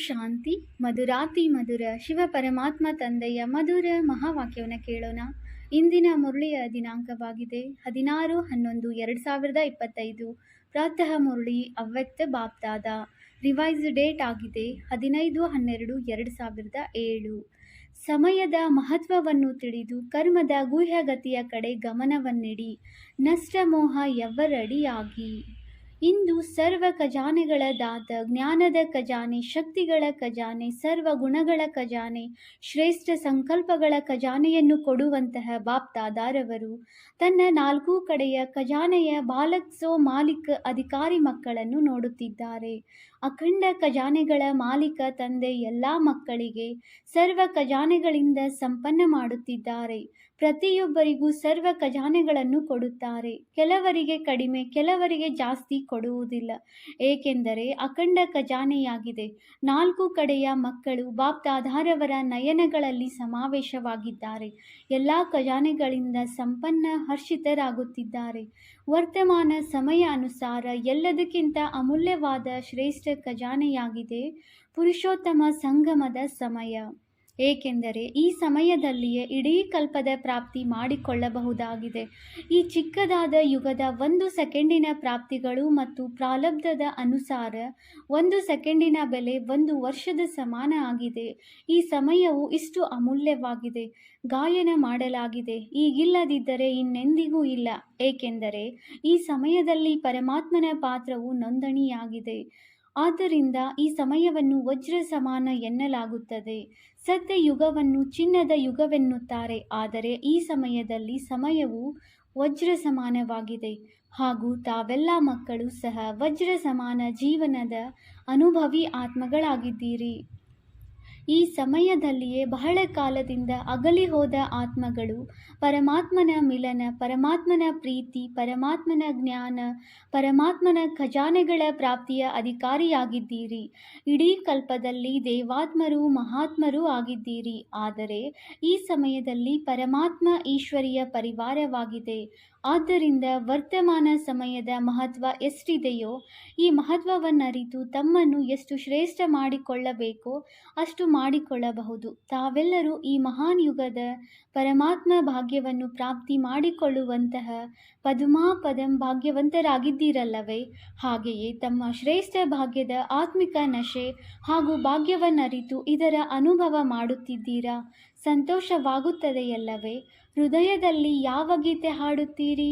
ಶಾಂತಿ. ಮಧುರಾತಿ ಮಧುರ ಶಿವ ಪರಮಾತ್ಮ ತಂದೆಯ ಮಧುರ ಮಹಾವಾಕ್ಯವನ್ನು ಕೇಳೋಣ. ಇಂದಿನ ಮುರಳಿಯ ದಿನಾಂಕವಾಗಿದೆ 16/11/2025. ಪ್ರಾತಃ ಮುರಳಿ ಅವ್ಯಕ್ತ ಬಾಪ್ದಾದ. ರಿವೈಸ್ ಡೇಟ್ ಆಗಿದೆ 15/12/2007. ಸಮಯದ ಮಹತ್ವವನ್ನು ತಿಳಿದು ಕರ್ಮದ ಗುಹ್ಯಗತಿಯ ಕಡೆ ಗಮನವನ್ನಿಡಿ. ನಷ್ಟಮೋಹ ಎವ್ವರಡಿಯಾಗಿ. ಇಂದು ಸರ್ವ ಖಜಾನೆಗಳ ದಾತ, ಜ್ಞಾನದ ಖಜಾನೆ, ಶಕ್ತಿಗಳ ಖಜಾನೆ, ಸರ್ವ ಗುಣಗಳ ಖಜಾನೆ, ಶ್ರೇಷ್ಠ ಸಂಕಲ್ಪಗಳ ಖಜಾನೆಯನ್ನು ಕೊಡುವಂತಹ ಬಾಪ್ದಾದಾರವರು ತನ್ನ 4 ಕಡೆಯ ಖಜಾನೆಯ ಬಾಲಕ್ಸೋ ಮಾಲಿಕ್ ಅಧಿಕಾರಿ ಮಕ್ಕಳನ್ನು ನೋಡುತ್ತಿದ್ದಾರೆ. ಅಖಂಡ ಖಜಾನೆಗಳ ಮಾಲೀಕ ತಂದೆ ಎಲ್ಲ ಮಕ್ಕಳಿಗೆ ಸರ್ವ ಖಜಾನೆಗಳಿಂದ ಸಂಪನ್ನ ಮಾಡುತ್ತಿದ್ದಾರೆ. ಪ್ರತಿಯೊಬ್ಬರಿಗೂ ಸರ್ವ ಖಜಾನೆಗಳನ್ನು ಕೊಡುತ್ತಾರೆ. ಕೆಲವರಿಗೆ ಕಡಿಮೆ, ಕೆಲವರಿಗೆ ಜಾಸ್ತಿ ಕೊಡುವುದಿಲ್ಲ. ಏಕೆಂದರೆ ಅಖಂಡ ಖಜಾನೆಯಾಗಿದೆ. 4 ಕಡೆಯ ಮಕ್ಕಳು ಬಾಪ್ದಾದಾರವರ ನಯನಗಳಲ್ಲಿ ಸಮಾವೇಶವಾಗಿದ್ದಾರೆ. ಎಲ್ಲ ಖಜಾನೆಗಳಿಂದ ಸಂಪನ್ನ ಹರ್ಷಿತರಾಗುತ್ತಿದ್ದಾರೆ. ವರ್ತಮಾನ ಸಮಯ ಅನುಸಾರ ಎಲ್ಲದಕ್ಕಿಂತ ಅಮೂಲ್ಯವಾದ ಶ್ರೇಷ್ಠ ಖಜಾನೆಯಾಗಿದೆ ಪುರುಷೋತ್ತಮ ಸಂಗಮದ ಸಮಯ. ಏಕೆಂದರೆ ಈ ಸಮಯದಲ್ಲಿಯೇ ಇಡೀ ಕಲ್ಪದ ಪ್ರಾಪ್ತಿ ಮಾಡಿಕೊಳ್ಳಬಹುದಾಗಿದೆ. ಈ ಚಿಕ್ಕದಾದ ಯುಗದ 1 ಸೆಕೆಂಡಿನ ಪ್ರಾಪ್ತಿಗಳು ಮತ್ತು ಪ್ರಾರಬ್ಧದ ಅನುಸಾರ 1 ಸೆಕೆಂಡಿನ ಬೆಲೆ 1 ವರ್ಷದ ಸಮಾನ ಆಗಿದೆ. ಈ ಸಮಯವು ಇಷ್ಟು ಅಮೂಲ್ಯವಾಗಿದೆ. ಗಾಯನ ಮಾಡಲಾಗಿದೆ, ಈಗಿಲ್ಲದಿದ್ದರೆ ಇನ್ನೆಂದಿಗೂ ಇಲ್ಲ. ಏಕೆಂದರೆ ಈ ಸಮಯದಲ್ಲಿ ಪರಮಾತ್ಮನ ಪಾತ್ರವು ನೋಂದಣಿಯಾಗಿದೆ. ಆದ್ದರಿಂದ ಈ ಸಮಯವನ್ನು ವಜ್ರ ಸಮಾನ ಎನ್ನಲಾಗುತ್ತದೆ. ಸತ್ಯ ಯುಗವನ್ನು ಚಿನ್ನದ ಯುಗವೆನ್ನುತ್ತಾರೆ. ಆದರೆ ಈ ಸಮಯದಲ್ಲಿ ಸಮಯವು ವಜ್ರ ಸಮಾನವಾಗಿದೆ. ಹಾಗೂ ತಾವೆಲ್ಲ ಮಕ್ಕಳು ಸಹ ವಜ್ರ ಸಮಾನ ಜೀವನದ ಅನುಭವಿ ಆತ್ಮಗಳಾಗಿದ್ದೀರಿ. ಈ ಸಮಯದಲ್ಲಿಯೇ ಬಹಳ ಕಾಲದಿಂದ ಅಗಲಿ ಹೋದ ಆತ್ಮಗಳು ಪರಮಾತ್ಮನ ಮಿಲನ, ಪರಮಾತ್ಮನ ಪ್ರೀತಿ, ಪರಮಾತ್ಮನ ಜ್ಞಾನ, ಪರಮಾತ್ಮನ ಖಜಾನೆಗಳ ಪ್ರಾಪ್ತಿಯ ಅಧಿಕಾರಿಯಾಗಿದ್ದೀರಿ. ಇಡೀ ಕಲ್ಪದಲ್ಲಿ ದೇವಾತ್ಮರು, ಮಹಾತ್ಮರೂ ಆಗಿದ್ದೀರಿ. ಆದರೆ ಈ ಸಮಯದಲ್ಲಿ ಪರಮಾತ್ಮ ಈಶ್ವರಿಯ ಪರಿವಾರವಾಗಿದೆ. ಆದ್ದರಿಂದ ವರ್ತಮಾನ ಸಮಯದ ಮಹತ್ವ ಎಷ್ಟಿದೆಯೋ ಈ ಮಹತ್ವವನ್ನರಿತು ತಮ್ಮನ್ನು ಎಷ್ಟು ಶ್ರೇಷ್ಠ ಮಾಡಿಕೊಳ್ಳಬೇಕೋ ಅಷ್ಟು ಮಾಡಿಕೊಳ್ಳಬಹುದು. ತಾವೆಲ್ಲರೂ ಈ ಮಹಾನ್ ಯುಗದ ಪರಮಾತ್ಮ ಭಾಗ್ಯವನ್ನು ಪ್ರಾಪ್ತಿ ಮಾಡಿಕೊಳ್ಳುವಂತಹ ಪದುಮಾಪದಂ ಭಾಗ್ಯವಂತರಾಗಿದ್ದೀರಲ್ಲವೇ? ಹಾಗೆಯೇ ತಮ್ಮ ಶ್ರೇಷ್ಠ ಭಾಗ್ಯದ ಆತ್ಮಿಕ ನಶೆ ಹಾಗೂ ಭಾಗ್ಯವನ್ನರಿತು ಇದರ ಅನುಭವ ಮಾಡುತ್ತಿದ್ದೀರಾ? ಸಂತೋಷವಾಗುತ್ತದೆಯಲ್ಲವೇ? ಹೃದಯದಲ್ಲಿ ಯಾವ ಗೀತೆ ಹಾಡುತ್ತೀರಿ?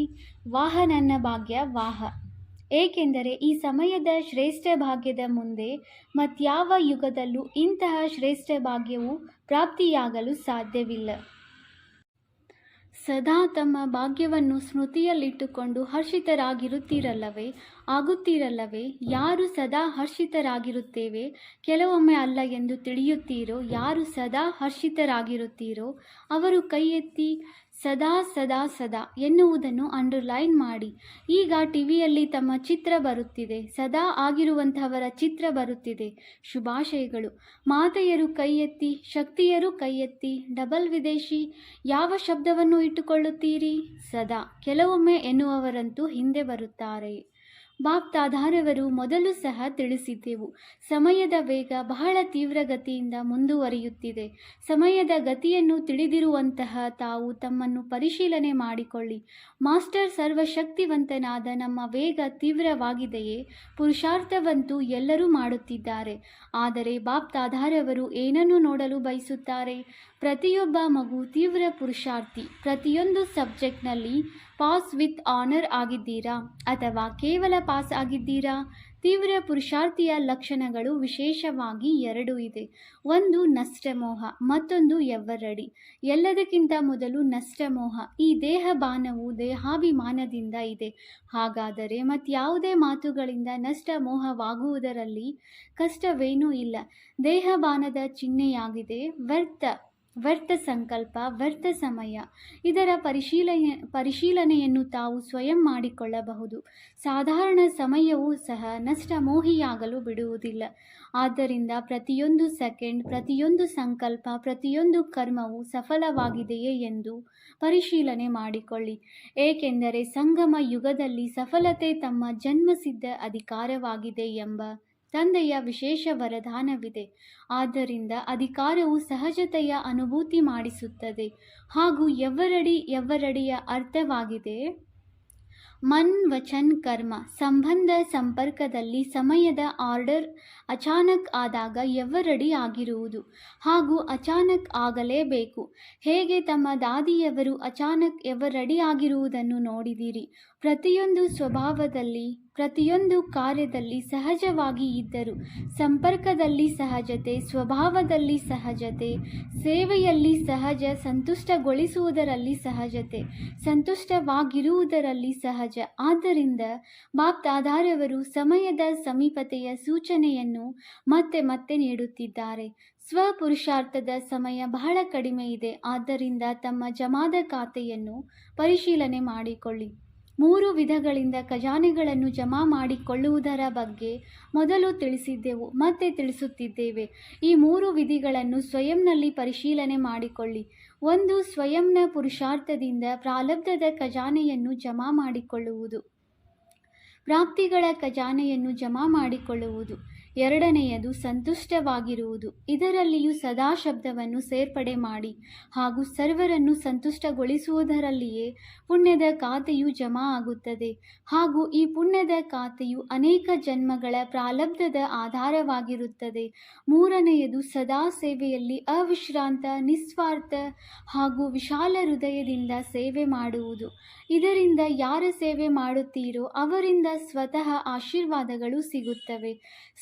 ವಾಹ ನನ್ನ ಭಾಗ್ಯ ವಾಹ. ಏಕೆಂದರೆ ಈ ಸಮಯದ ಶ್ರೇಷ್ಠ ಭಾಗ್ಯದ ಮುಂದೆ ಮತ್ಯಾವ ಯುಗದಲ್ಲೂ ಇಂತಹ ಶ್ರೇಷ್ಠ ಭಾಗ್ಯವು ಪ್ರಾಪ್ತಿಯಾಗಲು ಸಾಧ್ಯವಿಲ್ಲ. ಸದಾ ತಮ್ಮ ಭಾಗ್ಯವನ್ನು ಸ್ಮೃತಿಯಲ್ಲಿಟ್ಟುಕೊಂಡು ಆಗುತ್ತೀರಲ್ಲವೇ? ಯಾರು ಸದಾ ಹರ್ಷಿತರಾಗಿರುತ್ತೇವೆ, ಕೆಲವೊಮ್ಮೆ ಅಲ್ಲ ಎಂದು ತಿಳಿಯುತ್ತೀರೋ, ಯಾರು ಸದಾ ಹರ್ಷಿತರಾಗಿರುತ್ತೀರೋ ಅವರು ಕೈ ಎತ್ತಿ. ಸದಾ ಸದಾ ಸದಾ ಎನ್ನುವುದನ್ನು ಅಂಡರ್ಲೈನ್ ಮಾಡಿ. ಈಗ ಟಿವಿಯಲ್ಲಿ ತಮ್ಮ ಚಿತ್ರ ಬರುತ್ತಿದೆ, ಸದಾ ಆಗಿರುವಂತಹವರ ಚಿತ್ರ ಬರುತ್ತಿದೆ. ಶುಭಾಶಯಗಳು. ಮಾತೆಯರು ಕೈ ಎತ್ತಿ, ಶಕ್ತಿಯರು ಕೈ ಎತ್ತಿ. ಡಬಲ್ ವಿದೇಶಿ ಯಾವ ಶಬ್ದವನ್ನು ಇಟ್ಟುಕೊಳ್ಳುತ್ತೀರಿ? ಸದಾ. ಕೆಲವೊಮ್ಮೆ ಎನ್ನುವವರಂತೂ ಹಿಂದೆ ಬರುತ್ತಾರೆ. ಬಾಪ್ದಾದಾರವರು ಮೊದಲು ಸಹ ತಿಳಿಸಿದ್ದೆವು, ಸಮಯದ ವೇಗ ಬಹಳ ತೀವ್ರಗತಿಯಿಂದ ಮುಂದುವರಿಯುತ್ತಿದೆ. ಸಮಯದ ಗತಿಯನ್ನು ತಿಳಿದಿರುವಂತಹ ತಾವು ತಮ್ಮನ್ನು ಪರಿಶೀಲನೆ ಮಾಡಿಕೊಳ್ಳಿ. ಮಾಸ್ಟರ್ ಸರ್ವಶಕ್ತಿವಂತನಾದ ನಮ್ಮ ವೇಗ ತೀವ್ರವಾಗಿದೆಯೇ? ಪುರುಷಾರ್ಥವಂತೂ ಎಲ್ಲರೂ ಮಾಡುತ್ತಿದ್ದಾರೆ. ಆದರೆ ಬಾಪ್ದಾದಾರವರು ಏನನ್ನು ನೋಡಲು ಬಯಸುತ್ತಾರೆ? ಪ್ರತಿಯೊಬ್ಬ ಮಗು ತೀವ್ರ ಪುರುಷಾರ್ಥಿ. ಪ್ರತಿಯೊಂದು ಸಬ್ಜೆಕ್ಟ್ನಲ್ಲಿ ಪಾಸ್ ವಿತ್ ಆನರ್ ಆಗಿದ್ದೀರಾ ಅಥವಾ ಕೇವಲ ಪಾಸ್ ಆಗಿದ್ದೀರಾ? ತೀವ್ರ ಪುರುಷಾರ್ಥಿಯ ಲಕ್ಷಣಗಳು ವಿಶೇಷವಾಗಿ 2 ಇದೆ. ಒಂದು ನಷ್ಟಮೋಹ, ಮತ್ತೊಂದು ಎವ್ವರಡಿ. ಎಲ್ಲದಕ್ಕಿಂತ ಮೊದಲು ನಷ್ಟಮೋಹ. ಈ ದೇಹಭಾನವು ದೇಹಾಭಿಮಾನದಿಂದ ಇದೆ. ಹಾಗಾದರೆ ಮತ್ಯಾವುದೇ ಮಾತುಗಳಿಂದ ನಷ್ಟಮೋಹವಾಗುವುದರಲ್ಲಿ ಕಷ್ಟವೇನೂ ಇಲ್ಲ. ದೇಹಭಾನದ ಚಿಹ್ನೆಯಾಗಿದೆ ವ್ಯರ್ಥ ಸಂಕಲ್ಪ, ವ್ಯರ್ಥ ಸಮಯ. ಇದರ ಪರಿಶೀಲನೆಯನ್ನು ತಾವು ಸ್ವಯಂ ಮಾಡಿಕೊಳ್ಳಬಹುದು. ಸಾಧಾರಣ ಸಮಯವೂ ಸಹ ನಷ್ಟಮೋಹಿಯಾಗಲು ಬಿಡುವುದಿಲ್ಲ. ಆದ್ದರಿಂದ ಪ್ರತಿಯೊಂದು ಸೆಕೆಂಡ್, ಪ್ರತಿಯೊಂದು ಸಂಕಲ್ಪ, ಪ್ರತಿಯೊಂದು ಕರ್ಮವು ಸಫಲವಾಗಿದೆಯೇ ಎಂದು ಪರಿಶೀಲನೆ ಮಾಡಿಕೊಳ್ಳಿ. ಏಕೆಂದರೆ ಸಂಗಮ ಯುಗದಲ್ಲಿ ಸಫಲತೆ ತಮ್ಮ ಜನ್ಮಸಿದ್ಧ ಅಧಿಕಾರವಾಗಿದೆ ಎಂಬ ತಂದೆಯ ವಿಶೇಷ ವರದಾನವಿದೆ. ಆದ್ದರಿಂದ ಅಧಿಕಾರವು ಸಹಜತೆಯ ಅನುಭೂತಿ ಮಾಡಿಸುತ್ತದೆ. ಹಾಗೂ ಎವ್ವರಡಿಯ ಅರ್ಥವಾಗಿದೆ ಮನ್ ವಚನ್ ಕರ್ಮ ಸಂಬಂಧ ಸಂಪರ್ಕದಲ್ಲಿ ಸಮಯದ ಆರ್ಡರ್ ಅಚಾನಕ್ ಆದಾಗ ಎವ್ವರಡಿ ಆಗಿರುವುದು ಹಾಗೂ ಅಚಾನಕ್ ಆಗಲೇಬೇಕು. ಹೇಗೆ ತಮ್ಮ ದಾದಿಯವರು ಅಚಾನಕ್ ಎವ್ವರಡಿ ಆಗಿರುವುದನ್ನು ನೋಡಿದಿರಿ. ಪ್ರತಿಯೊಂದು ಸ್ವಭಾವದಲ್ಲಿ ಪ್ರತಿಯೊಂದು ಕಾರ್ಯದಲ್ಲಿ ಸಹಜವಾಗಿ ಇದ್ದರು. ಸಂಪರ್ಕದಲ್ಲಿ ಸಹಜತೆ, ಸ್ವಭಾವದಲ್ಲಿ ಸಹಜತೆ, ಸೇವೆಯಲ್ಲಿ ಸಹಜ, ಸಂತುಷ್ಟಗೊಳಿಸುವುದರಲ್ಲಿ ಸಹಜತೆ, ಸಂತುಷ್ಟವಾಗಿರುವುದರಲ್ಲಿ ಸಹಜ. ಆದ್ದರಿಂದ ಬಾಪ್ ದಾದಾರವರು ಸಮಯದ ಸಮೀಪತೆಯ ಸೂಚನೆಯನ್ನು ಮತ್ತೆ ಮತ್ತೆ ನೀಡುತ್ತಿದ್ದಾರೆ. ಸ್ವಪುರುಷಾರ್ಥದ ಸಮಯ ಬಹಳ ಕಡಿಮೆ ಇದೆ. ಆದ್ದರಿಂದ ತಮ್ಮ ಜಮಾದ ಖಾತೆಯನ್ನು ಪರಿಶೀಲನೆ ಮಾಡಿಕೊಳ್ಳಿ. 3 ವಿಧಗಳಿಂದ ಖಜಾನೆಗಳನ್ನು ಜಮಾ ಮಾಡಿಕೊಳ್ಳುವುದರ ಬಗ್ಗೆ ಮೊದಲು ತಿಳಿಸಿದ್ದೆವು, ಮತ್ತೆ ತಿಳಿಸುತ್ತಿದ್ದೇವೆ. ಈ 3 ವಿಧಿಗಳನ್ನು ಸ್ವಯಂನಲ್ಲಿ ಪರಿಶೀಲನೆ ಮಾಡಿಕೊಳ್ಳಿ. 1. ಸ್ವಯಂನ ಪುರುಷಾರ್ಥದಿಂದ ಪ್ರಾರಬ್ಧದ ಖಜಾನೆಯನ್ನು ಜಮಾ ಮಾಡಿಕೊಳ್ಳುವುದು, ಪ್ರಾಪ್ತಿಗಳ ಖಜಾನೆಯನ್ನು ಜಮಾ ಮಾಡಿಕೊಳ್ಳುವುದು. 2ನೇಯದು ಸಂತುಷ್ಟವಾಗಿರುವುದು. ಇದರಲ್ಲಿಯೂ ಸದಾ ಶಬ್ದವನ್ನು ಸೇರ್ಪಡೆ ಮಾಡಿ ಹಾಗೂ ಸರ್ವರನ್ನು ಸಂತುಷ್ಟಗೊಳಿಸುವುದರಲ್ಲಿಯೇ ಪುಣ್ಯದ ಖಾತೆಯು ಜಮಾ ಆಗುತ್ತದೆ. ಹಾಗೂ ಈ ಪುಣ್ಯದ ಖಾತೆಯು ಅನೇಕ ಜನ್ಮಗಳ ಪ್ರಾರಬ್ಧದ ಆಧಾರವಾಗಿರುತ್ತದೆ. 3ನೇಯದು ಸದಾ ಸೇವೆಯಲ್ಲಿ ಅವಿಶ್ರಾಂತ, ನಿಸ್ವಾರ್ಥ ಹಾಗೂ ವಿಶಾಲ ಹೃದಯದಿಂದ ಸೇವೆ ಮಾಡುವುದು. ಇದರಿಂದ ಯಾರ ಸೇವೆ ಮಾಡುತ್ತೀರೋ ಅವರಿಂದ ಸ್ವತಃ ಆಶೀರ್ವಾದಗಳು ಸಿಗುತ್ತವೆ.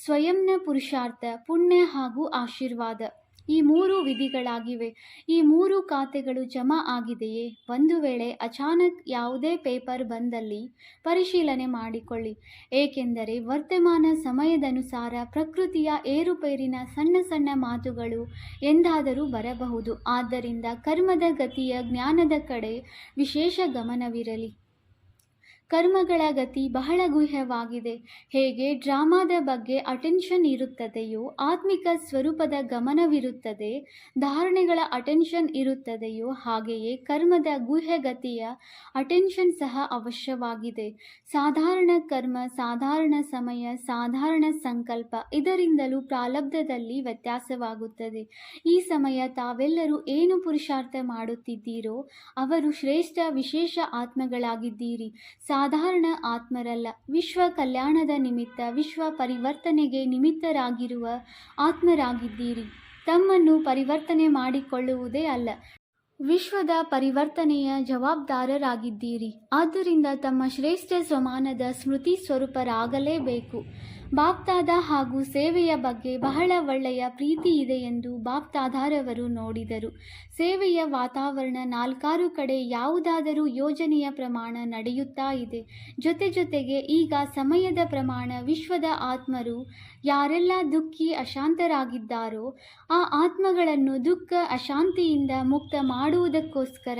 ಸ್ವಯಂನ ಪುರುಷಾರ್ಥ, ಪುಣ್ಯ ಹಾಗೂ ಆಶೀರ್ವಾದ ಈ 3 ವಿಧಿಗಳಾಗಿವೆ. ಈ 3 ಖಾತೆಗಳು ಜಮಾ ಆಗಿದೆಯೇ? ಒಂದು ವೇಳೆ ಅಚಾನಕ್ ಯಾವುದೇ ಪೇಪರ್ ಬಂದಲ್ಲಿ ಪರಿಶೀಲನೆ ಮಾಡಿಕೊಳ್ಳಿ. ಏಕೆಂದರೆ ವರ್ತಮಾನ ಸಮಯದನುಸಾರ ಪ್ರಕೃತಿಯ ಏರುಪೇರಿನ ಸಣ್ಣ ಸಣ್ಣ ಮಾತುಗಳು ಎಂದಾದರೂ ಬರಬಹುದು. ಆದ್ದರಿಂದ ಕರ್ಮದ ಗತಿಯ ಜ್ಞಾನದ ಕಡೆ ವಿಶೇಷ ಗಮನವಿರಲಿ. ಕರ್ಮಗಳ ಗತಿ ಬಹಳ ಗುಹ್ಯವಾಗಿದೆ. ಹೇಗೆ ಡ್ರಾಮಾದ ಬಗ್ಗೆ ಅಟೆನ್ಷನ್ ಇರುತ್ತದೆಯೋ, ಆತ್ಮಿಕ ಸ್ವರೂಪದ ಗಮನವಿರುತ್ತದೆ, ಧಾರಣೆಗಳ ಅಟೆನ್ಷನ್ ಇರುತ್ತದೆಯೋ, ಹಾಗೆಯೇ ಕರ್ಮದ ಗುಹ್ಯ ಗತಿಯ ಅಟೆನ್ಷನ್ ಸಹ ಅವಶ್ಯವಾಗಿದೆ. ಸಾಧಾರಣ ಕರ್ಮ, ಸಾಧಾರಣ ಸಮಯ, ಸಾಧಾರಣ ಸಂಕಲ್ಪ ಇದರಿಂದಲೂ ಪ್ರಾರಬ್ಧದಲ್ಲಿ ವ್ಯತ್ಯಾಸವಾಗುತ್ತದೆ. ಈ ಸಮಯ ತಾವೆಲ್ಲರೂ ಏನು ಪುರುಷಾರ್ಥ ಮಾಡುತ್ತಿದ್ದೀರೋ ಅವರು ಶ್ರೇಷ್ಠ ವಿಶೇಷ ಆತ್ಮಗಳಾಗಿದ್ದೀರಿ. ಸಾಧಾರಣ ಆತ್ಮರಲ್ಲ. ವಿಶ್ವ ಕಲ್ಯಾಣದ ನಿಮಿತ್ತ, ವಿಶ್ವ ಪರಿವರ್ತನೆಗೆ ನಿಮಿತ್ತರಾಗಿರುವ ಆತ್ಮರಾಗಿದ್ದೀರಿ. ತಮ್ಮನ್ನು ಪರಿವರ್ತನೆ ಮಾಡಿಕೊಳ್ಳುವುದೇ ಅಲ್ಲ, ವಿಶ್ವದ ಪರಿವರ್ತನೆಯ ಜವಾಬ್ದಾರರಾಗಿದ್ದೀರಿ. ಆದ್ದರಿಂದ ತಮ್ಮ ಶ್ರೇಷ್ಠ ಸ್ವಮಾನದ ಸ್ಮೃತಿ ಸ್ವರೂಪರಾಗಲೇಬೇಕು. ಬಾಪ್ದಾದ ಹಾಗೂ ಸೇವೆಯ ಬಗ್ಗೆ ಬಹಳ ಒಳ್ಳೆಯ ಪ್ರೀತಿ ಇದೆ ಎಂದು ಬಾಪ್ದಾದಾರವರು ನೋಡಿದರು. ಸೇವೆಯ ವಾತಾವರಣ 4 ಕಡೆ ಯಾವುದಾದರೂ ಯೋಜನೆಯ ಪ್ರಮಾಣ ನಡೆಯುತ್ತಾ ಇದೆ. ಜೊತೆಗೆ ಈಗ ಸಮಯದ ಪ್ರಮಾಣ ವಿಶ್ವದ ಆತ್ಮರು ಯಾರೆಲ್ಲ ದುಃಖಿ ಅಶಾಂತರಾಗಿದ್ದಾರೋ ಆ ಆತ್ಮಗಳನ್ನು ದುಃಖ ಅಶಾಂತಿಯಿಂದ ಮುಕ್ತ ಮಾಡುವುದಕ್ಕೋಸ್ಕರ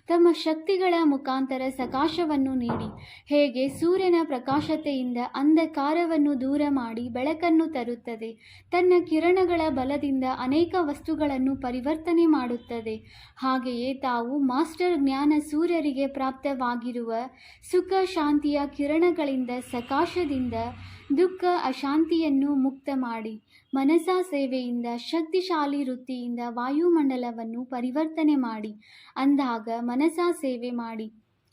ತಮ್ಮ ಶಕ್ತಿಗಳ ಮುಖಾಂತರ ಸಕಾಶವನ್ನು ನೀಡಿ. ಹೇಗೆ ಸೂರ್ಯನ ಪ್ರಕಾಶತೆಯಿಂದ ಅಂಧಕಾರವನ್ನು ದೂರ ಮಾಡಿ ಬೆಳಕನ್ನು ತರುತ್ತದೆ, ತನ್ನ ಕಿರಣಗಳ ಬಲದಿಂದ ಅನೇಕ ವಸ್ತುಗಳನ್ನು ಪರಿವರ್ತನೆ ಮಾಡುತ್ತದೆ, ಹಾಗೆಯೇ ತಾವು ಮಾಸ್ಟರ್ ಜ್ಞಾನ ಸೂರ್ಯರಿಗೆ ಪ್ರಾಪ್ತವಾಗಿರುವ ಸುಖ ಶಾಂತಿಯ ಕಿರಣಗಳಿಂದ ಸಕಾಶದಿಂದ ದುಃಖ ಅಶಾಂತಿಯನ್ನು ಮುಕ್ತ ಮಾಡಿ ಮನಸಾ ಸೇವೆಯಿಂದ ಶಕ್ತಿಶಾಲಿ ವೃತ್ತಿಯಿಂದ ವಾಯುಮಂಡಲವನ್ನು ಪರಿವರ್ತನೆ ಮಾಡಿ. ಅಂದಾಗ ಮನಸಾ ಸೇವೆ ಮಾಡಿ.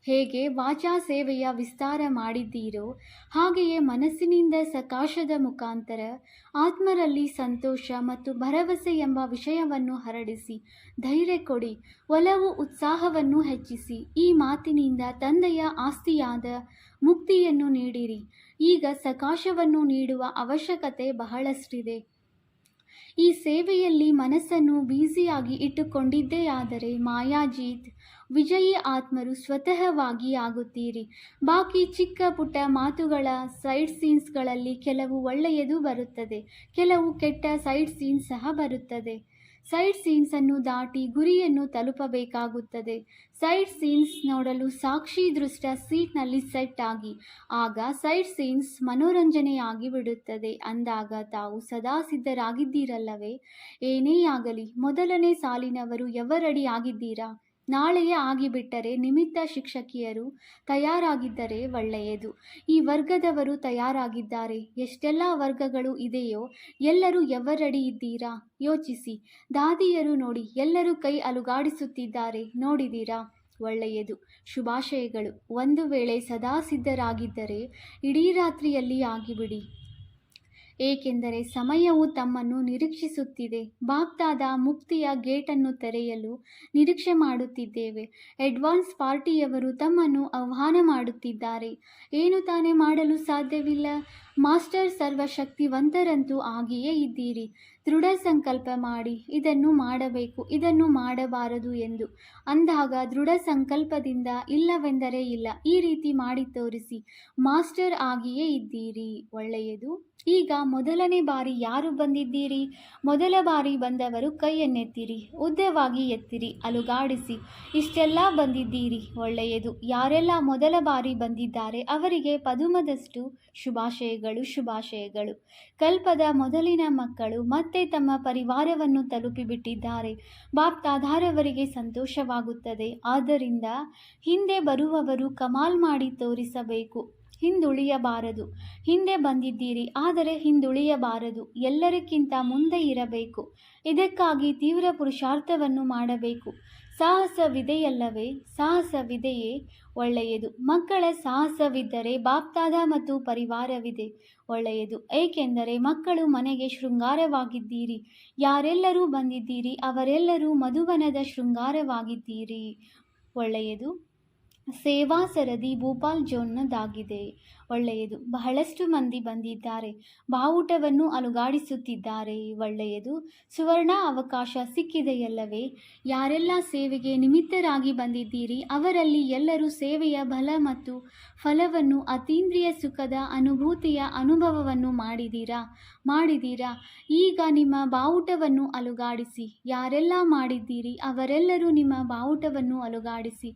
ಹೇಗೆ ವಾಚಾ ಸೇವೆಯ ವಿಸ್ತಾರ ಮಾಡಿದ್ದೀರೋ ಹಾಗೆಯೇ ಮನಸ್ಸಿನಿಂದ ಸಕಾಶದ ಮುಖಾಂತರ ಆತ್ಮರಲ್ಲಿ ಸಂತೋಷ ಮತ್ತು ಭರವಸೆ ಎಂಬ ವಿಷಯವನ್ನು ಹರಡಿಸಿ ಧೈರ್ಯ ಕೊಡಿ, ಒಲವು ಉತ್ಸಾಹವನ್ನು ಹೆಚ್ಚಿಸಿ. ಈ ಮಾತಿನಿಂದ ತಂದೆಯ ಆಸ್ತಿಯಾದ ಮುಕ್ತಿಯನ್ನು ನೀಡಿರಿ. ಈಗ ಸಕಾಶವನ್ನು ನೀಡುವ ಅವಶ್ಯಕತೆ ಬಹಳಷ್ಟಿದೆ. ಈ ಸೇವೆಯಲ್ಲಿ ಮನಸ್ಸನ್ನು ಬ್ಯುಸಿಯಾಗಿ ಇಟ್ಟುಕೊಂಡಿದ್ದೇ ಆದರೆ ಮಾಯಾಜೀತ್ ವಿಜಯಿ ಆತ್ಮರು ಸ್ವತಃವಾಗಿ ಆಗುತ್ತೀರಿ. ಬಾಕಿ ಚಿಕ್ಕ ಪುಟ್ಟ ಮಾತುಗಳ ಸೈಡ್ ಸೀನ್ಸ್ಗಳಲ್ಲಿ ಕೆಲವು ಒಳ್ಳೆಯದು ಬರುತ್ತದೆ, ಕೆಲವು ಕೆಟ್ಟ ಸೈಡ್ ಸೀನ್ಸ್ ಸಹ ಬರುತ್ತದೆ. ಸೈಡ್ ಸೀನ್ಸನ್ನು ದಾಟಿ ಗುರಿಯನ್ನು ತಲುಪಬೇಕಾಗುತ್ತದೆ. ಸೈಡ್ ಸೀನ್ಸ್ ನೋಡಲು ಸಾಕ್ಷಿ ದೃಷ್ಟ ಸೀಟ್ನಲ್ಲಿ ಸೆಟ್ ಆಗಿ, ಆಗ ಸೈಡ್ ಸೀನ್ಸ್ ಮನೋರಂಜನೆಯಾಗಿ ಬಿಡುತ್ತದೆ. ಅಂದಾಗ ತಾವು ಸದಾ ಸಿದ್ಧರಾಗಿದ್ದೀರಲ್ಲವೇ? ಏನೇ ಆಗಲಿ, ಮೊದಲನೇ ಸಾಲಿನವರು ಎವರಡಿ ಆಗಿದ್ದೀರಾ? ನಾಳೆಯೇ ಆಗಿಬಿಟ್ಟರೆ ನಿಮಿತ್ತ ಶಿಕ್ಷಕಿಯರು ತಯಾರಾಗಿದ್ದರೆ ಒಳ್ಳೆಯದು. ಈ ವರ್ಗದವರು ತಯಾರಾಗಿದ್ದಾರೆ. ಎಷ್ಟೆಲ್ಲ ವರ್ಗಗಳು ಇದೆಯೋ ಎಲ್ಲರೂ ಎವರಡಿ ಇದ್ದೀರಾ ಯೋಚಿಸಿ. ದಾದಿಯರು ನೋಡಿ, ಎಲ್ಲರೂ ಕೈ ಅಲುಗಾಡಿಸುತ್ತಿದ್ದಾರೆ ನೋಡಿದ್ದೀರಾ? ಒಳ್ಳೆಯದು. ಶುಭಾಶಯಗಳು. ಒಂದು ವೇಳೆ ಸದಾ ಸಿದ್ಧರಾಗಿದ್ದರೆ ಇಡೀ ರಾತ್ರಿಯಲ್ಲಿ ಆಗಿಬಿಡಿ. ಏಕೆಂದರೆ ಸಮಯವು ತಮ್ಮನ್ನು ನಿರೀಕ್ಷಿಸುತ್ತಿದೆ. ಬಾಗ್ದಾದ ಮುಕ್ತಿಯ ಗೇಟನ್ನು ತೆರೆಯಲು ನಿರೀಕ್ಷೆ ಮಾಡುತ್ತಿದ್ದೇವೆ. ಅಡ್ವಾನ್ಸ್ ಪಾರ್ಟಿಯವರು ತಮ್ಮನ್ನು ಆಹ್ವಾನ ಮಾಡುತ್ತಿದ್ದಾರೆ. ಏನು ತಾನೇ ಮಾಡಲು ಸಾಧ್ಯವಿಲ್ಲ? ಮಾಸ್ಟರ್ ಸರ್ವಶಕ್ತಿವಂತರಂತೂ ಆಗಿಯೇ ಇದ್ದೀರಿ. ದೃಢ ಸಂಕಲ್ಪ ಮಾಡಿ, ಇದನ್ನು ಮಾಡಬೇಕು, ಇದನ್ನು ಮಾಡಬಾರದು ಎಂದು. ಅಂದಾಗ ದೃಢ ಸಂಕಲ್ಪದಿಂದ ಇಲ್ಲವೆಂದರೆ ಇಲ್ಲ, ಈ ರೀತಿ ಮಾಡಿ ತೋರಿಸಿ. ಮಾಸ್ಟರ್ ಆಗಿಯೇ ಇದ್ದೀರಿ. ಒಳ್ಳೆಯದು. ಈಗ ಮೊದಲನೇ ಬಾರಿ ಯಾರು ಬಂದಿದ್ದೀರಿ? ಮೊದಲ ಬಾರಿ ಬಂದವರು ಕೈಯನ್ನೆತ್ತಿರಿ, ಉದ್ದವಾಗಿ ಎತ್ತಿರಿ, ಅಲುಗಾಡಿಸಿ. ಇಷ್ಟೆಲ್ಲ ಬಂದಿದ್ದೀರಿ. ಒಳ್ಳೆಯದು. ಯಾರೆಲ್ಲ ಮೊದಲ ಬಾರಿ ಬಂದಿದ್ದಾರೆ ಅವರಿಗೆ ಪದುಮದಷ್ಟು ಶುಭಾಶಯಗಳು. ಶುಭಾಶಯಗಳು. ಕಲ್ಪದ ಮೊದಲಿನ ಮಕ್ಕಳು ಮತ್ತೆ ತಮ್ಮ ಪರಿವಾರವನ್ನು ತಲುಪಿಬಿಟ್ಟಿದ್ದಾರೆ. ಬಾಪ್ದಾದಾರವರಿಗೆ ಸಂತೋಷವಾಗುತ್ತದೆ. ಆದ್ದರಿಂದ ಹಿಂದೆ ಬರುವವರು ಕಮಾಲ್ ಮಾಡಿ ತೋರಿಸಬೇಕು, ಹಿಂದುಳಿಯಬಾರದು. ಹಿಂದೆ ಬಂದಿದ್ದೀರಿ, ಆದರೆ ಹಿಂದುಳಿಯಬಾರದು. ಎಲ್ಲರಿಗಿಂತ ಮುಂದೆ ಇರಬೇಕು. ಇದಕ್ಕಾಗಿ ತೀವ್ರ ಪುರುಷಾರ್ಥವನ್ನು ಮಾಡಬೇಕು. ಸಾಹಸವಿದೆಯಲ್ಲವೇ? ಸಾಹಸವಿದೆಯೇ? ಒಳ್ಳೆಯದು. ಮಕ್ಕಳ ಸಾಹಸವಿದ್ದರೆ ಬಾಪ್ದಾದ ಮತ್ತು ಪರಿವಾರವಿದೆ. ಒಳ್ಳೆಯದು. ಏಕೆಂದರೆ ಮಕ್ಕಳು ಮನೆಗೆ ಶೃಂಗಾರವಾಗಿದ್ದೀರಿ. ಯಾರೆಲ್ಲರೂ ಬಂದಿದ್ದೀರಿ ಅವರೆಲ್ಲರೂ ಮಧುವನದ ಶೃಂಗಾರವಾಗಿದ್ದೀರಿ. ಒಳ್ಳೆಯದು. ಸೇವಾ ಸರದಿ ಭೂಪಾಲ್ ಜೋನ್ನದಾಗಿದೆ. ಒಳ್ಳೆಯದು. ಬಹಳಷ್ಟು ಮಂದಿ ಬಂದಿದ್ದಾರೆ. ಬಾವುಟವನ್ನು ಅಲುಗಾಡಿಸುತ್ತಿದ್ದಾರೆ. ಒಳ್ಳೆಯದು. ಸುವರ್ಣ ಅವಕಾಶ ಸಿಕ್ಕಿದೆಯಲ್ಲವೇ? ಯಾರೆಲ್ಲ ಸೇವೆಗೆ ನಿಮಿತ್ತರಾಗಿ ಬಂದಿದ್ದೀರಿ ಅವರಲ್ಲಿ ಎಲ್ಲರೂ ಸೇವೆಯ ಬಲ ಮತ್ತು ಫಲವನ್ನು, ಅತೀಂದ್ರಿಯ ಸುಖದ ಅನುಭೂತಿಯ ಅನುಭವವನ್ನು ಮಾಡಿದ್ದೀರಾ? ಈಗ ನಿಮ್ಮ ಬಾವುಟವನ್ನು ಅಲುಗಾಡಿಸಿ. ಯಾರೆಲ್ಲ ಮಾಡಿದ್ದೀರಿ ಅವರೆಲ್ಲರೂ ನಿಮ್ಮ ಬಾವುಟವನ್ನು ಅಲುಗಾಡಿಸಿ.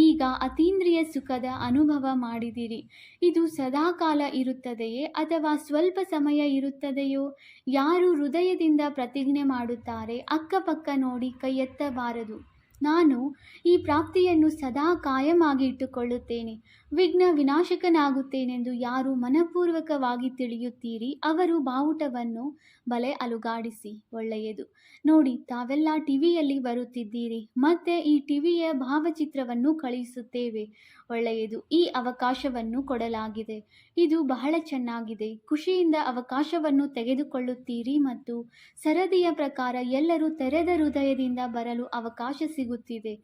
ಈಗ ಅತೀಂದ್ರಿಯ ಸುಖದ ಅನುಭವ ಮಾಡಿದಿರಿ. ಇದು ಸದಾಕಾಲ ಇರುತ್ತದೆಯೇ ಅಥವಾ ಸ್ವಲ್ಪ ಸಮಯ ಇರುತ್ತದೆಯೋ? ಯಾರು ಹೃದಯದಿಂದ ಪ್ರತಿಜ್ಞೆ ಮಾಡುತ್ತಾರೆ ಅಕ್ಕಪಕ್ಕ ನೋಡಿ ಕೈ ಎತ್ತಬಾರದು. ನಾನು ಈ ಪ್ರಾಪ್ತಿಯನ್ನು ಸದಾ ಕಾಯಮಾಗಿ ಇಟ್ಟುಕೊಳ್ಳುತ್ತೇನೆ, ವಿಘ್ನ ವಿನಾಶಕನಾಗುತ್ತೇನೆಂದು ಯಾರು ಮನಪೂರ್ವಕವಾಗಿ ತಿಳಿಯುತ್ತೀರಿ ಅವರು ಬಾವುಟವನ್ನು ಬಲೆ ಅಲುಗಾಡಿಸಿ. ಒಳ್ಳೆಯದು. ನೋಡಿ, ತಾವೆಲ್ಲ ಟಿವಿಯಲ್ಲಿ ಬರುತ್ತಿದ್ದೀರಿ, ಮತ್ತೆ ಈ ಟಿವಿಯ ಭಾವಚಿತ್ರವನ್ನು ಕಳುಹಿಸುತ್ತೇವೆ. ಒಳ್ಳೆಯದು. ಈ ಅವಕಾಶವನ್ನು ಕೊಡಲಾಗಿದೆ. ಇದು ಬಹಳ ಚೆನ್ನಾಗಿದೆ. ಖುಷಿಯಿಂದ ಅವಕಾಶವನ್ನು ತೆಗೆದುಕೊಳ್ಳುತ್ತೀರಿ ಮತ್ತು ಸರದಿಯ ಪ್ರಕಾರ ಎಲ್ಲರೂ ತೆರೆದ ಹೃದಯದಿಂದ ಬರಲು ಅವಕಾಶ ಸಿಗುತ್ತಿದೆ.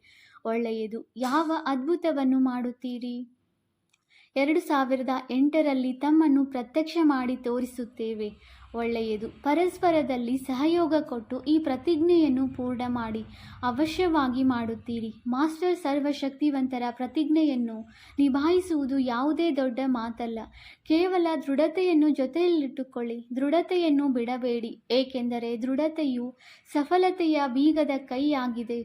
ಒಳ್ಳೆಯದು. ಯಾವ ಅದ್ಭುತವನ್ನು ಮಾಡುತ್ತೀರಿ? 2008ರಲ್ಲಿ ತಮ್ಮನ್ನು ಪ್ರತ್ಯಕ್ಷ ಮಾಡಿ ತೋರಿಸುತ್ತೇವೆ. ಒಳ್ಳೆಯದು. ಪರಸ್ಪರದಲ್ಲಿ ಸಹಯೋಗ ಕೊಟ್ಟು ಈ ಪ್ರತಿಜ್ಞೆಯನ್ನು ಪೂರ್ಣ ಮಾಡಿ. ಅವಶ್ಯವಾಗಿ ಮಾಡುತ್ತೀರಿ. ಮಾಸ್ಟರ್ ಸರ್ವಶಕ್ತಿವಂತರ ಪ್ರತಿಜ್ಞೆಯನ್ನು ನಿಭಾಯಿಸುವುದು ಯಾವುದೇ ದೊಡ್ಡ ಮಾತಲ್ಲ. ಕೇವಲ ದೃಢತೆಯನ್ನು ಜೊತೆಯಲ್ಲಿಟ್ಟುಕೊಳ್ಳಿ. ದೃಢತೆಯನ್ನು ಬಿಡಬೇಡಿ, ಏಕೆಂದರೆ ದೃಢತೆಯು ಸಫಲತೆಯ ಬೀಗದ ಕೈಯಾಗಿದೆ.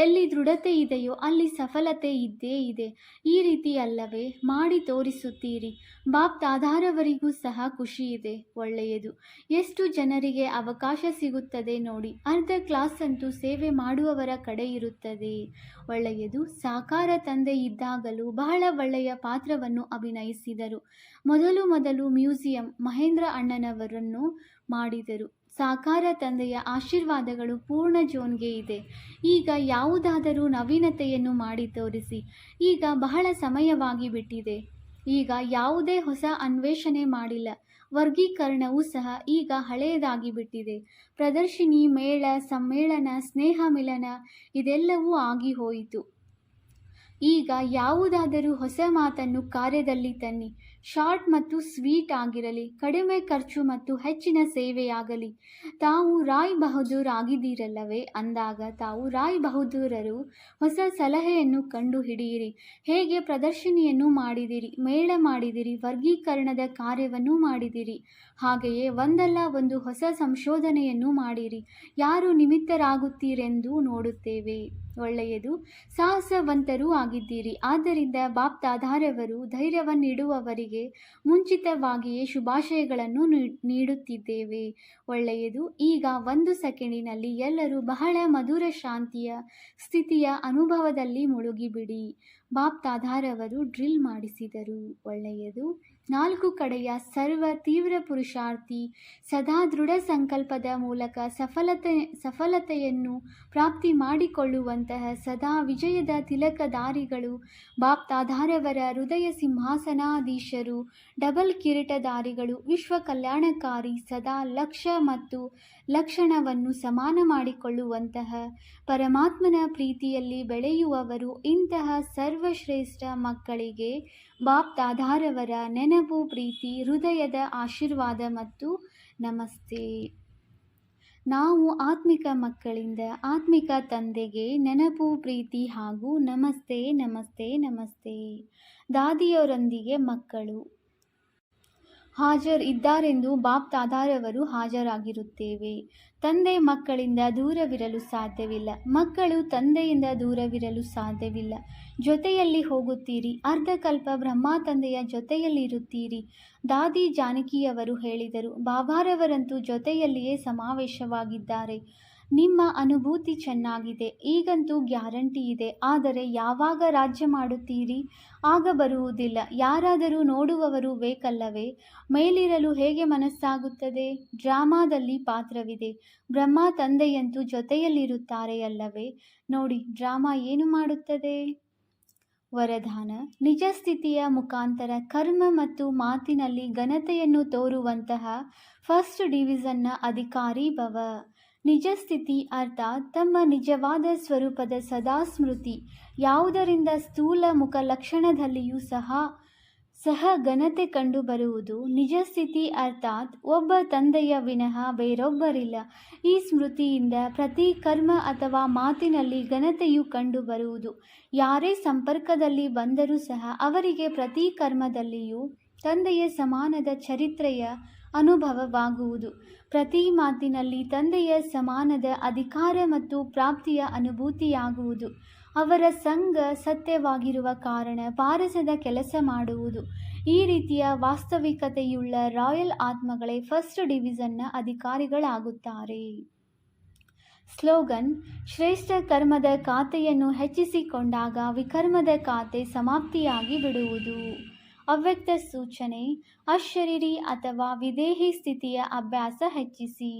ಎಲ್ಲಿ ದೃಢತೆ ಇದೆಯೋ ಅಲ್ಲಿ ಸಫಲತೆ ಇದ್ದೇ ಇದೆ. ಈ ರೀತಿ ಅಲ್ಲವೇ ಮಾಡಿ ತೋರಿಸುತ್ತೀರಿ. ಬಾಪ್ದಾದಾರವರಿಗೂ ಸಹ ಖುಷಿ ಇದೆ. ಒಳ್ಳೆಯದು. ಎಷ್ಟು ಜನರಿಗೆ ಅವಕಾಶ ಸಿಗುತ್ತದೆ ನೋಡಿ. ಅರ್ಧ ಕ್ಲಾಸ್ ಅಂತೂ ಸೇವೆ ಮಾಡುವವರ ಕಡೆ ಇರುತ್ತದೆ. ಒಳ್ಳೆಯದು. ಸಾಕಾರ ತಂದೆ ಇದ್ದಾಗಲೂ ಬಹಳ ಒಳ್ಳೆಯ ಪಾತ್ರವನ್ನು ಅಭಿನಯಿಸಿದರು. ಮೊದಲು ಮ್ಯೂಸಿಯಂ ಮಹೇಂದ್ರ ಅಣ್ಣನವರನ್ನು ಮಾಡಿದರು. ಸಾಕಾರ ತಂದೆಯ ಆಶೀರ್ವಾದಗಳು ಪೂರ್ಣ ಜೋನ್ಗೆ ಇದೆ. ಈಗ ಯಾವುದಾದರೂ ನವೀನತೆಯನ್ನು ಮಾಡಿ ತೋರಿಸಿ. ಈಗ ಬಹಳ ಸಮಯವಾಗಿ ಬಿಟ್ಟಿದೆ. ಈಗ ಯಾವುದೇ ಹೊಸ ಅನ್ವೇಷಣೆ ಮಾಡಿಲ್ಲ. ವರ್ಗೀಕರಣವೂ ಸಹ ಈಗ ಹಳೆಯದಾಗಿ ಬಿಟ್ಟಿದೆ. ಪ್ರದರ್ಶಿನಿ, ಮೇಳ, ಸಮ್ಮೇಳನ, ಸ್ನೇಹ ಮಿಲನ ಇದೆಲ್ಲವೂ ಆಗಿ ಹೋಯಿತು. ಈಗ ಯಾವುದಾದರೂ ಹೊಸ ಮಾತನ್ನು ಕಾರ್ಯದಲ್ಲಿ ತನ್ನಿ. ಶಾರ್ಟ್ ಮತ್ತು ಸ್ವೀಟ್ ಆಗಿರಲಿ, ಕಡಿಮೆ ಖರ್ಚು ಮತ್ತು ಹೆಚ್ಚಿನ ಸೇವೆಯಾಗಲಿ. ತಾವು ರಾಯ್ ಬಹದ್ದೂರ್ ಆಗಿದ್ದೀರಲ್ಲವೇ? ಅಂದಾಗ ತಾವು ರಾಯ್ ಬಹದ್ದೂರರು ಹೊಸ ಸಲಹೆಯನ್ನು ಕಂಡು ಹಿಡಿಯಿರಿ. ಹೇಗೆ ಪ್ರದರ್ಶನಿಯನ್ನು ಮಾಡಿದಿರಿ, ಮೇಳ ಮಾಡಿದಿರಿ, ವರ್ಗೀಕರಣದ ಕಾರ್ಯವನ್ನು ಮಾಡಿದಿರಿ. ಹಾಗೆಯೇ ಒಂದಲ್ಲ ಒಂದು ಹೊಸ ಸಂಶೋಧನೆಯನ್ನು ಮಾಡಿರಿ. ಯಾರು ನಿಮಿತ್ತರಾಗುತ್ತೀರೆಂದು ನೋಡುತ್ತೇವೆ. ಒಳ್ಳೆಯದು. ಸಾಹಸವಂತರೂ ಆಗಿದ್ದೀರಿ. ಆದ್ದರಿಂದ ಬಾಪ್ದಾದಾರವರು ಧೈರ್ಯವನ್ನಿಡುವವರಿಗೆ ಮುಂಚಿತವಾಗಿಯೇ ಶುಭಾಶಯಗಳನ್ನು ನೀಡುತ್ತಿದ್ದೇವೆ. ಒಳ್ಳೆಯದು. ಈಗ 1 ಸೆಕೆಂಡಿನಲ್ಲಿ ಎಲ್ಲರೂ ಬಹಳ ಮಧುರ ಶಾಂತಿಯ ಸ್ಥಿತಿಯ ಅನುಭವದಲ್ಲಿ ಮುಳುಗಿಬಿಡಿ. ಬಾಪ್ದಾದಾರವರು ಡ್ರಿಲ್ ಮಾಡಿಸಿದರು. ಒಳ್ಳೆಯದು. 4 ಕಡೆಯ ಸರ್ವ ತೀವ್ರ ಪುರುಷಾರ್ಥಿ ಸದಾ ದೃಢ ಸಂಕಲ್ಪದ ಮೂಲಕ ಸಫಲತೆಯನ್ನು ಪ್ರಾಪ್ತಿ ಮಾಡಿಕೊಳ್ಳುವಂತಹ ಸದಾ ವಿಜಯದ ತಿಲಕಧಾರಿಗಳು, ಬಾಪ್ದಾದಾರವರ ಹೃದಯ ಸಿಂಹಾಸನಾಧೀಶರು, ಡಬಲ್ ಕಿರೀಟಧಾರಿಗಳು, ವಿಶ್ವ ಕಲ್ಯಾಣಕಾರಿ, ಸದಾ ಲಕ್ಷ್ಯ ಮತ್ತು ಲಕ್ಷಣವನ್ನು ಸಮಾನ ಮಾಡಿಕೊಳ್ಳುವಂತಹ ಪರಮಾತ್ಮನ ಪ್ರೀತಿಯಲ್ಲಿ ಬೆಳೆಯುವವರು. ಇಂತಹ ಸರ್ವಶ್ರೇಷ್ಠ ಮಕ್ಕಳಿಗೆ ಬಾಪ್ದಾದಾರವರ ನೆನಪು, ಪ್ರೀತಿ, ಹೃದಯದ ಆಶೀರ್ವಾದ ಮತ್ತು ನಮಸ್ತೆ. ನಾವು ಆತ್ಮಿಕ ಮಕ್ಕಳಿಂದ ಆತ್ಮಿಕ ತಂದೆಗೆ ನೆನಪು, ಪ್ರೀತಿ ಹಾಗೂ ನಮಸ್ತೆ ನಮಸ್ತೆ ನಮಸ್ತೆ. ದಾದಿಯರೊಂದಿಗೆ ಮಕ್ಕಳು ಇದ್ದಾರೆಂದು ಬಾಪ್ದಾದಾರವರು ಹಾಜರಾಗಿರುತ್ತೇವೆ. ತಂದೆ ಮಕ್ಕಳಿಂದ ದೂರವಿರಲು ಸಾಧ್ಯವಿಲ್ಲ. ಮಕ್ಕಳು ತಂದೆಯಿಂದ ದೂರವಿರಲು ಸಾಧ್ಯವಿಲ್ಲ. ಜೊತೆಯಲ್ಲಿ ಹೋಗುತ್ತೀರಿ. ಅರ್ಧಕಲ್ಪ ಬ್ರಹ್ಮ ತಂದೆಯ ಜೊತೆಯಲ್ಲಿರುತ್ತೀರಿ. ದಾದಿ ಜಾನಕಿಯವರು ಹೇಳಿದರು, ಬಾಬಾರವರಂತೂ ಜೊತೆಯಲ್ಲಿಯೇ ಸಮಾವೇಶವಾಗಿದ್ದಾರೆ. ನಿಮ್ಮ ಅನುಭೂತಿ ಚೆನ್ನಾಗಿದೆ. ಈಗಂತೂ ಗ್ಯಾರಂಟಿ ಇದೆ. ಆದರೆ ಯಾವಾಗ ರಾಜ್ಯ ಮಾಡುತ್ತೀರಿ? ಆಗ ಬರುವುದಿಲ್ಲ. ಯಾರಾದರೂ ನೋಡುವವರು ಬೇಕಲ್ಲವೇ? ಮೇಲಿರಲು ಹೇಗೆ ಮನಸ್ಸಾಗುತ್ತದೆ? ಡ್ರಾಮಾದಲ್ಲಿ ಪಾತ್ರವಿದೆ. ಬ್ರಹ್ಮ ತಂದೆಯಂತೂ ಜೊತೆಯಲ್ಲಿರುತ್ತಾರೆ ಅಲ್ಲವೇ? ನೋಡಿ ಡ್ರಾಮಾ ಏನು ಮಾಡುತ್ತದೆ. ವರದಾನ: ನಿಜ ಸ್ಥಿತಿಯ ಮುಖಾಂತರ ಕರ್ಮ ಮತ್ತು ಮಾತಿನಲ್ಲಿ ಘನತೆಯನ್ನು ತೋರುವಂತಹ ಫಸ್ಟ್ ಡಿವಿಷನ್ನ ಅಧಿಕಾರಿ ಭವ. ನಿಜ ಸ್ಥಿತಿ ಅರ್ಥಾತ್ ತಮ್ಮ ನಿಜವಾದ ಸ್ವರೂಪದ ಸದಾ ಸ್ಮೃತಿ. ಯಾವುದರಿಂದ ಸ್ಥೂಲ ಮುಖ ಲಕ್ಷಣದಲ್ಲಿಯೂ ಸಹ ಘನತೆ ಕಂಡುಬರುವುದು. ನಿಜ ಸ್ಥಿತಿ ಅರ್ಥಾತ್ ಒಬ್ಬ ತಂದೆಯ ವಿನಃ ಬೇರೊಬ್ಬರಿಲ್ಲ. ಈ ಸ್ಮೃತಿಯಿಂದ ಪ್ರತಿ ಕರ್ಮ ಅಥವಾ ಮಾತಿನಲ್ಲಿ ಘನತೆಯು ಕಂಡುಬರುವುದು. ಯಾರೇ ಸಂಪರ್ಕದಲ್ಲಿ ಬಂದರೂ ಸಹ ಅವರಿಗೆ ಪ್ರತಿ ಕರ್ಮದಲ್ಲಿಯೂ ತಂದೆಯ ಸಮಾನದ ಚರಿತ್ರೆಯ ಅನುಭವವಾಗುವುದು. ಪ್ರತಿ ಮಾತಿನಲ್ಲಿ ತಂದೆಯ ಸಮಾನದ ಅಧಿಕಾರ ಮತ್ತು ಪ್ರಾಪ್ತಿಯ ಅನುಭೂತಿಯಾಗುವುದು. ಅವರ ಸಂಘ ಸತ್ಯವಾಗಿರುವ ಕಾರಣ ಪಾರಸದ ಕೆಲಸ ಮಾಡುವುದು. ಈ ರೀತಿಯ ವಾಸ್ತವಿಕತೆಯುಳ್ಳ ರಾಯಲ್ ಆತ್ಮಗಳೇ ಫಸ್ಟ್ ಡಿವಿಷನ್ನ ಅಧಿಕಾರಿಗಳಾಗುತ್ತಾರೆ. ಸ್ಲೋಗನ್: ಶ್ರೇಷ್ಠ ಕರ್ಮದ ಖಾತೆಯನ್ನು ಹೆಚ್ಚಿಸಿಕೊಂಡಾಗ ವಿಕರ್ಮದ ಖಾತೆ ಸಮಾಪ್ತಿಯಾಗಿ ಬಿಡುವುದು. ಅವ್ಯಕ್ತ ಸೂಚನೆ: ಅಶರೀರಿ ಅಥವಾ ವಿದೇಹಿ ಸ್ಥಿತಿಯ ಅಭ್ಯಾಸ ಹೆಚ್ಚಿಸಿ.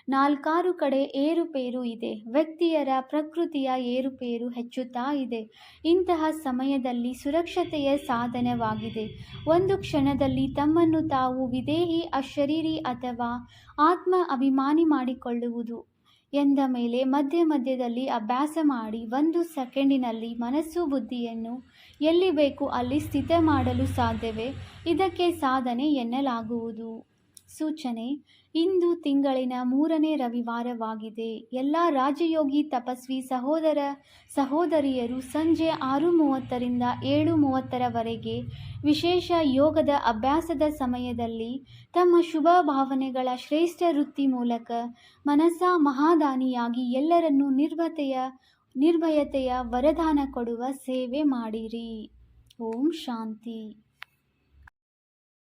4 ಕಡೆ ಏರುಪೇರು ಇದೆ. ವ್ಯಕ್ತಿಯರ ಪ್ರಕೃತಿಯ ಏರುಪೇರು ಹೆಚ್ಚುತ್ತಾ ಇದೆ. ಇಂತಹ ಸಮಯದಲ್ಲಿ ಸುರಕ್ಷತೆಯ ಸಾಧನವಾಗಿದೆ. ಒಂದು ಕ್ಷಣದಲ್ಲಿ ತಮ್ಮನ್ನು ತಾವು ವಿದೇಹಿ, ಅಶರೀರಿ ಅಥವಾ ಆತ್ಮ ಅಭಿಮಾನಿ ಮಾಡಿಕೊಳ್ಳುವುದು. ಎಂದ ಮೇಲೆ ಮಧ್ಯದಲ್ಲಿ ಅಭ್ಯಾಸ ಮಾಡಿ 1 ಸೆಕೆಂಡಿನಲ್ಲಿ ಮನಸ್ಸು ಬುದ್ಧಿಯನ್ನು ಎಲ್ಲಿ ಬೇಕು ಅಲ್ಲಿ ಸ್ಥಿತ ಮಾಡಲು ಸಾಧ್ಯವೇ? ಇದಕ್ಕೆ ಸಾಧನೆ ಎನ್ನಲಾಗುವುದು. ಸೂಚನೆ: ಇಂದು ತಿಂಗಳಿನ 3ನೇ ರವಿವಾರವಾಗಿದೆ. ಎಲ್ಲ ರಾಜಯೋಗಿ ತಪಸ್ವಿ ಸಹೋದರ ಸಹೋದರಿಯರು ಸಂಜೆ 6:30 ರಿಂದ 7:30 ವಿಶೇಷ ಯೋಗದ ಅಭ್ಯಾಸದ ಸಮಯದಲ್ಲಿ ತಮ್ಮ ಶುಭ ಭಾವನೆಗಳ ಶ್ರೇಷ್ಠ ವೃತ್ತಿ ಮೂಲಕ ಮನಸಾ ಮಹಾದಾನಿಯಾಗಿ ಎಲ್ಲರನ್ನೂ ನಿರ್ಭಯತೆಯ ವರದಾನ ಕೊಡುವ ಸೇವೆ ಮಾಡಿರಿ. ಓಂ ಶಾಂತಿ.